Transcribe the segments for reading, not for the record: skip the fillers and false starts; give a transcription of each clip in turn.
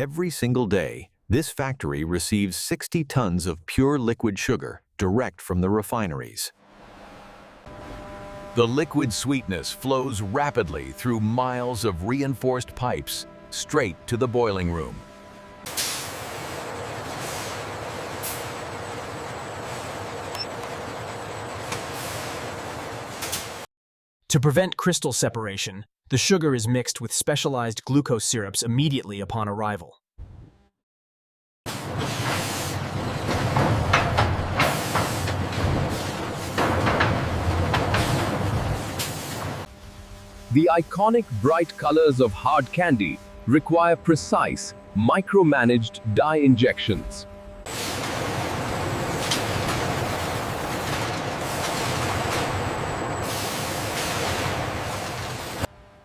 Every single day, this factory receives 60 tons of pure liquid sugar direct from the refineries. The liquid sweetness flows rapidly through miles of reinforced pipes straight to the boiling room. To prevent crystal separation, the sugar is mixed with specialized glucose syrups immediately upon arrival. The iconic bright colors of hard candy require precise, micromanaged dye injections.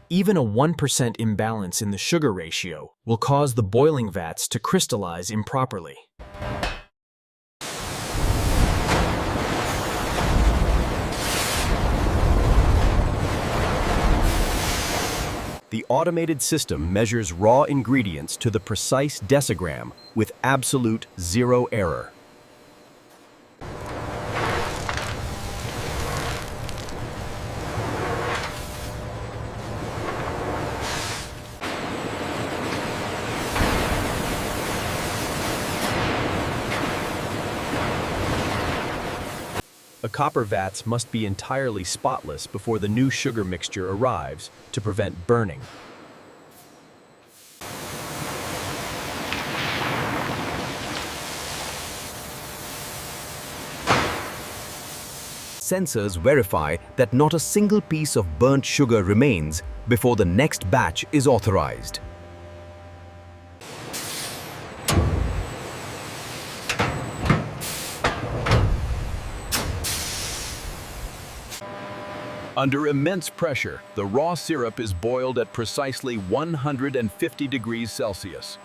Even a 1% imbalance in the sugar ratio will cause the boiling vats to crystallize improperly. The automated system measures raw ingredients to the precise decigram with absolute zero error. The copper vats must be entirely spotless before the new sugar mixture arrives to prevent burning. Sensors verify that not a single piece of burnt sugar remains before the next batch is authorized. Under immense pressure, the raw syrup is boiled at precisely 150 degrees Celsius.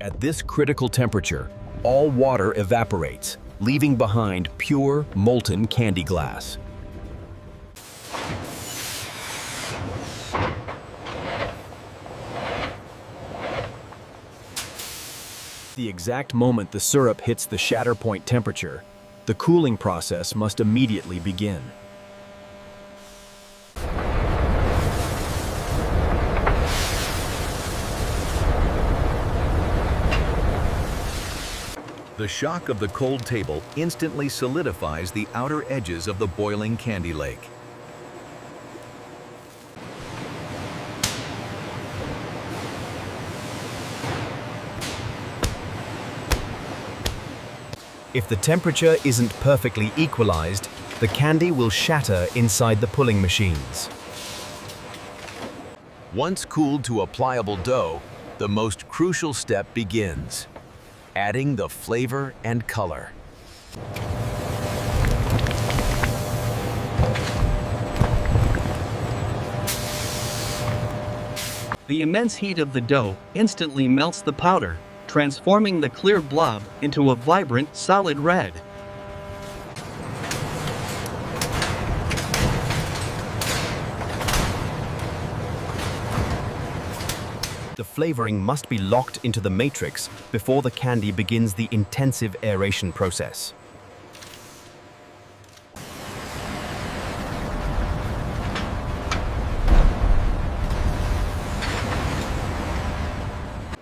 At this critical temperature, all water evaporates, leaving behind pure, molten candy glass. The exact moment the syrup hits the shatter point temperature, the cooling process must immediately begin. The shock of the cold table instantly solidifies the outer edges of the boiling candy lake. If the temperature isn't perfectly equalized, the candy will shatter inside the pulling machines. Once cooled to a pliable dough, the most crucial step begins: adding the flavor and color. The immense heat of the dough instantly melts the powder, transforming the clear blob into a vibrant, solid red. The flavoring must be locked into the matrix before the candy begins the intensive aeration process.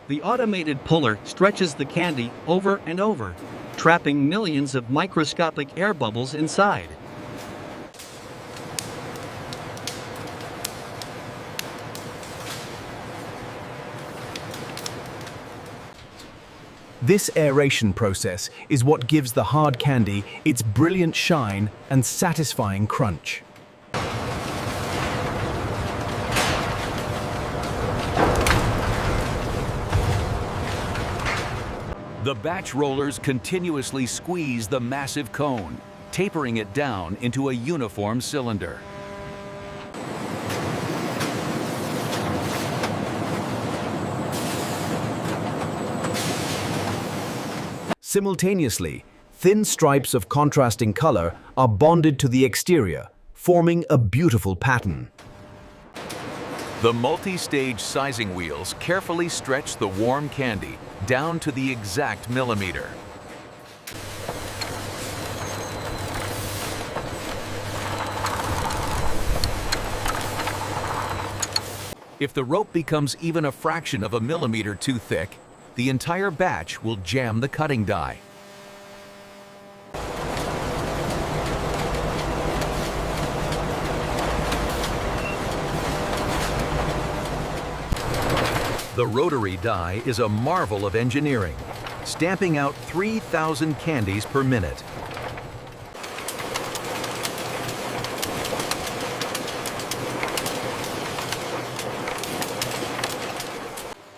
The automated puller stretches the candy over and over, trapping millions of microscopic air bubbles inside. This aeration process is what gives the hard candy its brilliant shine and satisfying crunch. The batch rollers continuously squeeze the massive cone, tapering it down into a uniform cylinder. Simultaneously, thin stripes of contrasting color are bonded to the exterior, forming a beautiful pattern. The multi-stage sizing wheels carefully stretch the warm candy down to the exact millimeter. If the rope becomes even a fraction of a millimeter too thick, the entire batch will jam the cutting die. The rotary die is a marvel of engineering, stamping out 3,000 candies per minute.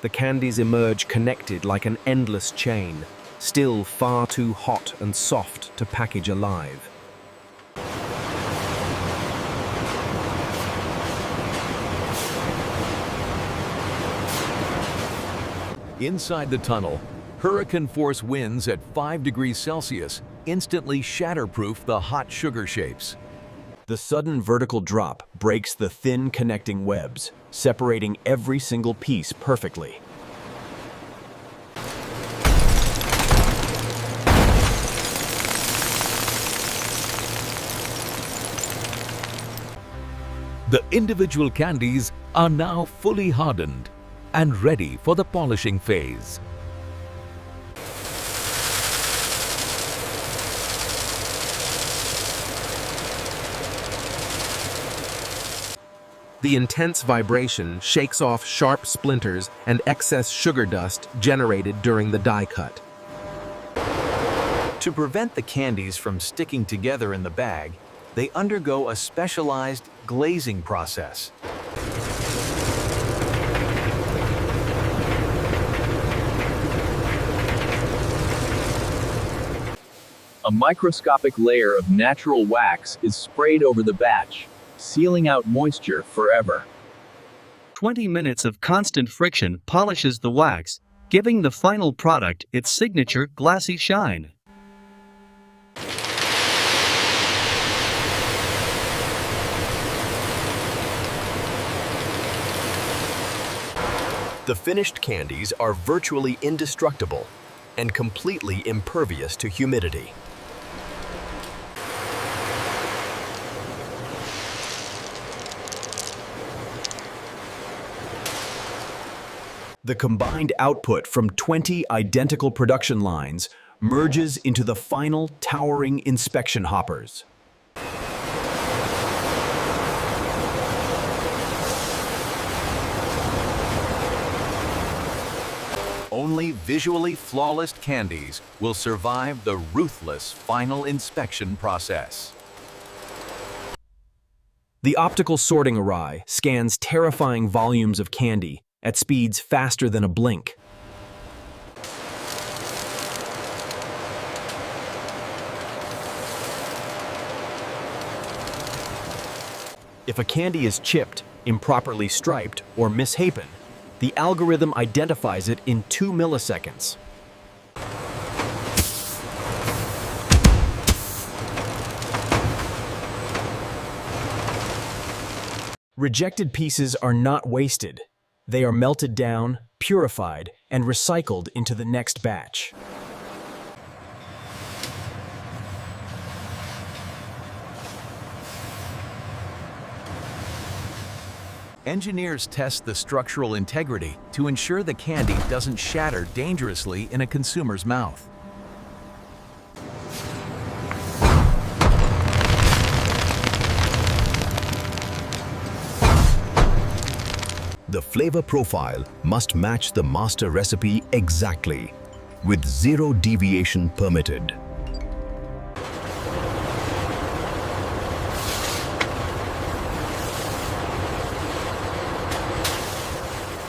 The candies emerge connected like an endless chain, still far too hot and soft to package alive. Inside the tunnel, hurricane-force winds at 5 degrees Celsius instantly shatterproof the hot sugar shapes. The sudden vertical drop breaks the thin connecting webs, separating every single piece perfectly. The individual candies are now fully hardened and ready for the polishing phase. The intense vibration shakes off sharp splinters and excess sugar dust generated during the die cut. To prevent the candies from sticking together in the bag, they undergo a specialized glazing process. A microscopic layer of natural wax is sprayed over the batch, sealing out moisture forever. 20 minutes of constant friction polishes the wax, giving the final product its signature glassy shine. The finished candies are virtually indestructible and completely impervious to humidity. The combined output from 20 identical production lines merges into the final towering inspection hoppers. Only visually flawless candies will survive the ruthless final inspection process. The optical sorting array scans terrifying volumes of candy at speeds faster than a blink. If a candy is chipped, improperly striped, or mishapen, the algorithm identifies it in 2 milliseconds. Rejected pieces are not wasted. They are melted down, purified, and recycled into the next batch. Engineers test the structural integrity to ensure the candy doesn't shatter dangerously in a consumer's mouth. The flavor profile must match the master recipe exactly, with 0 deviation permitted.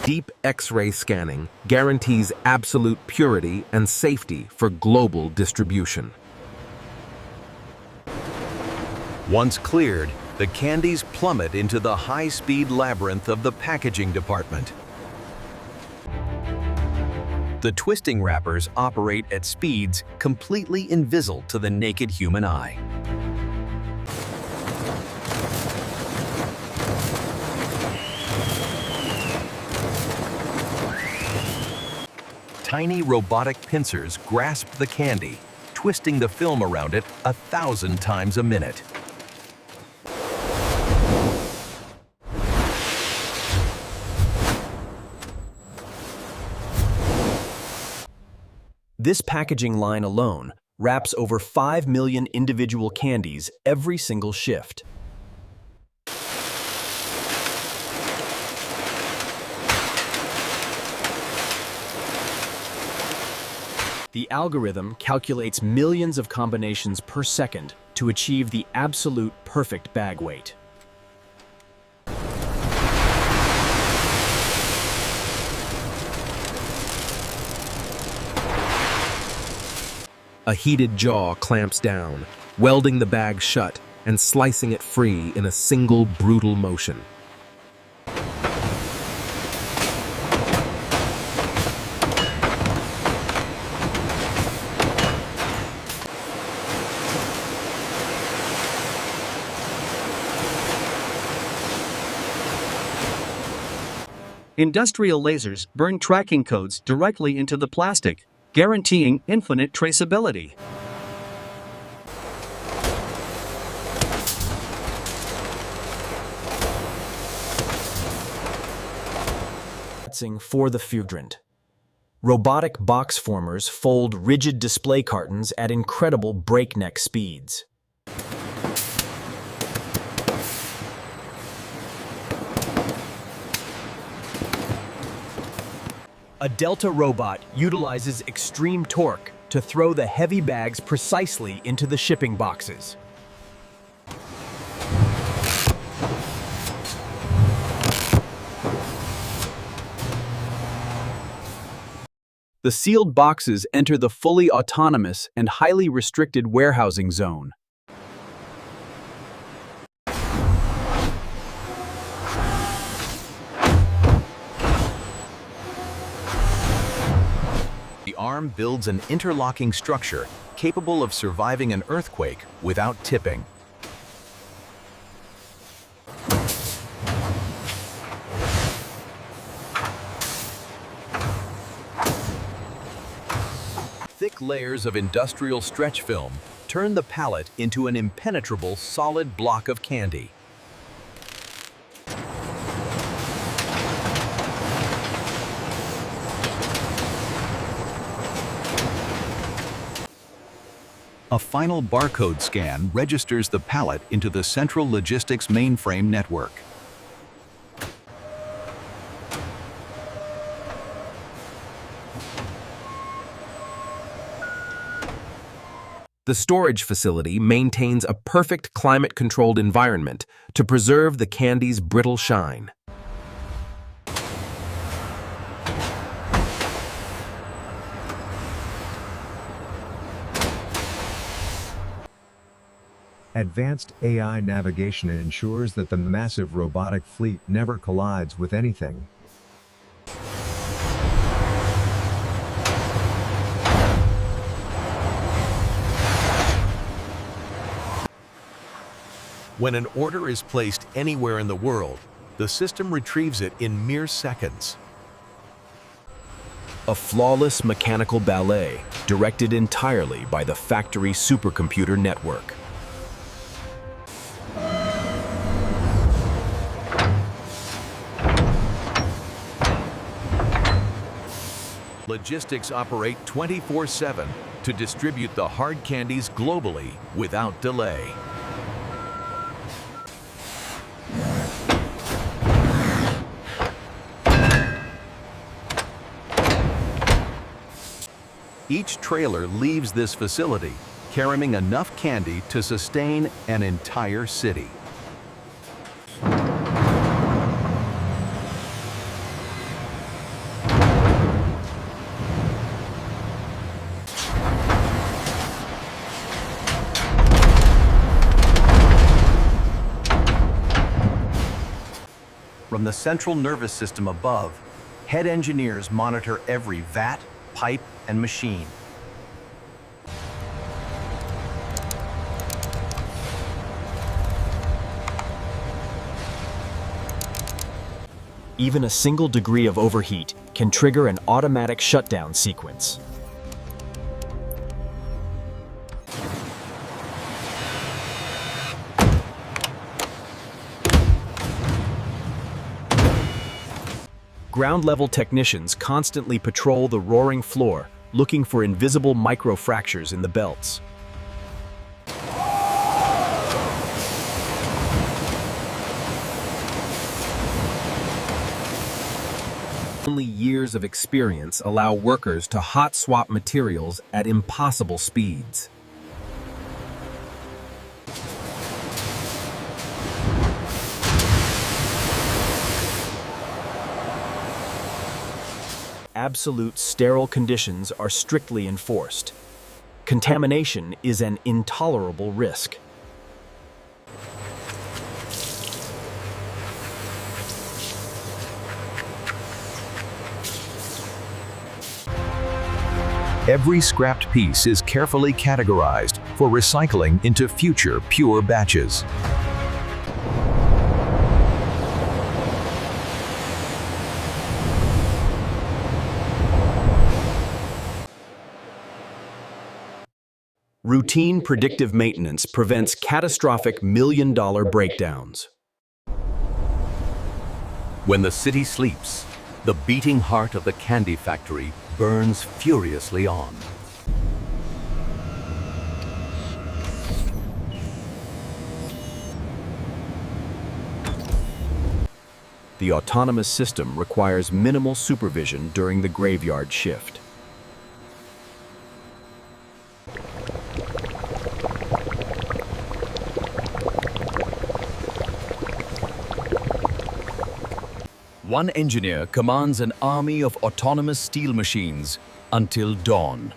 Deep X-ray scanning guarantees absolute purity and safety for global distribution. Once cleared, the candies plummet into the high-speed labyrinth of the packaging department. The twisting wrappers operate at speeds completely invisible to the naked human eye. Tiny robotic pincers grasp the candy, twisting the film around it 1,000 times a minute. This packaging line alone wraps over 5 million individual candies every single shift. The algorithm calculates millions of combinations per second to achieve the absolute perfect bag weight. A heated jaw clamps down, welding the bag shut and slicing it free in a single brutal motion. Industrial lasers burn tracking codes directly into the plastic, guaranteeing infinite traceability. For the fudrant. Robotic box formers fold rigid display cartons at incredible breakneck speeds. A Delta robot utilizes extreme torque to throw the heavy bags precisely into the shipping boxes. The sealed boxes enter the fully autonomous and highly restricted warehousing zone. The arm builds an interlocking structure capable of surviving an earthquake without tipping. Thick layers of industrial stretch film turn the pallet into an impenetrable solid block of candy. A final barcode scan registers the pallet into the central logistics mainframe network. The storage facility maintains a perfect climate-controlled environment to preserve the candy's brittle shine. Advanced AI navigation ensures that the massive robotic fleet never collides with anything. When an order is placed anywhere in the world, the system retrieves it in mere seconds. A flawless mechanical ballet directed entirely by the factory supercomputer network. Logistics operate 24/7 to distribute the hard candies globally without delay. Each trailer leaves this facility carrying enough candy to sustain an entire city. From the central nervous system above, head engineers monitor every vat, pipe, and machine. Even a single degree of overheat can trigger an automatic shutdown sequence. Ground-level technicians constantly patrol the roaring floor, looking for invisible microfractures in the belts. Only years of experience allow workers to hot swap materials at impossible speeds. Absolute sterile conditions are strictly enforced. Contamination is an intolerable risk. Every scrapped piece is carefully categorized for recycling into future pure batches. Routine predictive maintenance prevents catastrophic million-dollar breakdowns. When the city sleeps, the beating heart of the candy factory burns furiously on. The autonomous system requires minimal supervision during the graveyard shift. One engineer commands an army of autonomous steel machines until dawn.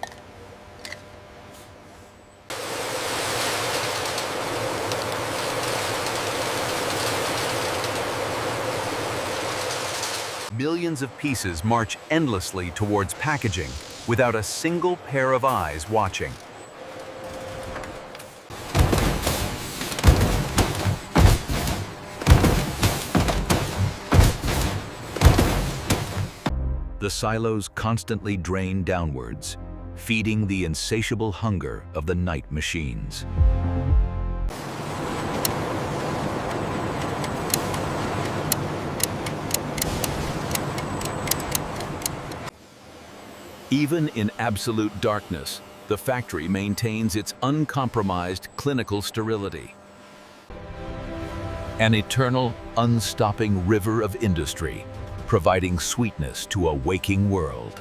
Millions of pieces march endlessly towards packaging without a single pair of eyes watching. The silos constantly drain downwards, feeding the insatiable hunger of the night machines. Even in absolute darkness, the factory maintains its uncompromised clinical sterility. An eternal, unstopping river of industry, providing sweetness to a waking world.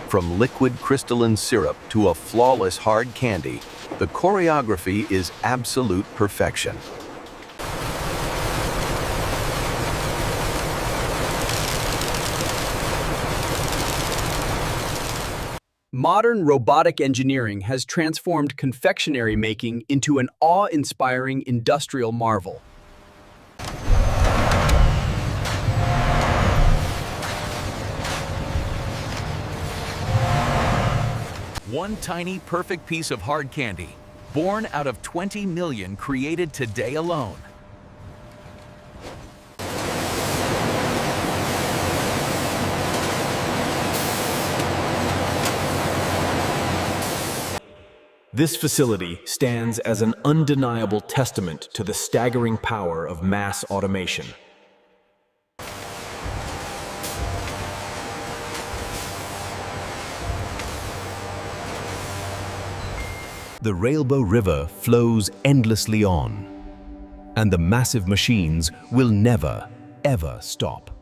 From liquid crystalline syrup to a flawless hard candy, the choreography is absolute perfection. Modern robotic engineering has transformed confectionery making into an awe-inspiring industrial marvel. One tiny perfect piece of hard candy, born out of 20 million created today alone. This facility stands as an undeniable testament to the staggering power of mass automation. The Railbow River flows endlessly on, and the massive machines will never, ever stop.